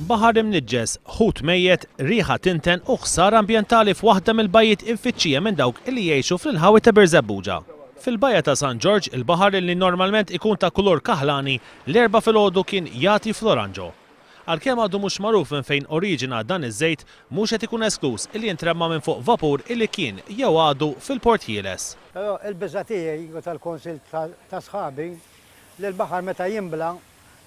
Baħar imniġġes, ħut mejjet, riħa tinten u ħsara ambjentali f'waħda mill-bajjiet infittxija minn dawk li jgħixu fl-inħawi ta' Birzebbuġa. Fil-bajja ta' San George, il-baħar li normalment ikun ta' kulur kaħlani, l-erba filgħodu kien jagħti floranġo. Għalkemm għadu mhux magħruf minn fejn oriġina dan iż-żejt, mhux qed ikun esklus illi jintremma minn fuq vapur illi kien jew għadu fil-Port Ħieles. Il-biża' tiegħi tal-Konsil ta' sħabi li l-baħar meta jinbla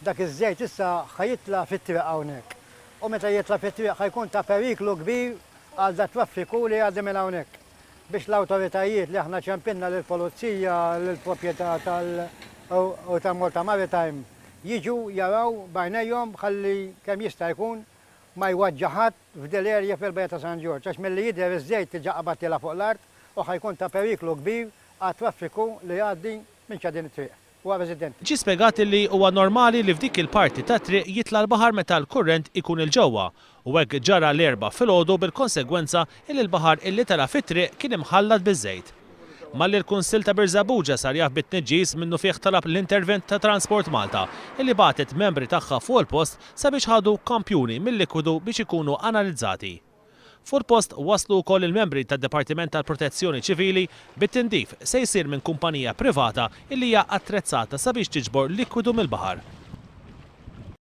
dak iż-żejt issa ħajitla fit-triq hawnhekk. U meta jitla fit-triq ħajkun ta' periklu kbir għal dak traffiku li għaddi minn hawnhekk. Biex l-awtoritajiet li aħna ċempinna lill-Pulizija, lill-proprjetà tal-Malta Maritime jiġu jaraw bajnejhom ħalli kemm jista' jkun ma jwaġġaħat f'dil erja fil-Bajja ta' San George għax milli jidher iż-żejt ġaqabat tilha fuq l-art u ħajkun ta' periklu kbir għat traffiku li għaddi minn ċadin it-triq. Ġi spjegat li huwa normali li f'dik il-parti ta' triq jitla l-baħar meta l-kurrent ikun il-ġewwa u hekk ġara l-erba' filgħodu bil-konsegwenza li l-baħar illi tela fit-triq kien imħallat biż-żejt. Malli l-Kunsill ta' Birzebbuġa sar jaf bit-tniġġis minnu fih talab l-intervent ta' Transport Malta illi bagħtet membri tagħha fuq il-post sabiex ħadu kampjuni mill-likwidu biex ikunu analizzati. Fuq il-post waslu wkoll il-membri tad-Dipartiment tal-Protezzjoni Ċivili bit-tindif se jsir minn kumpanija privata illi hija attrezzata sabiex tiġbor likwidu mill-baħar.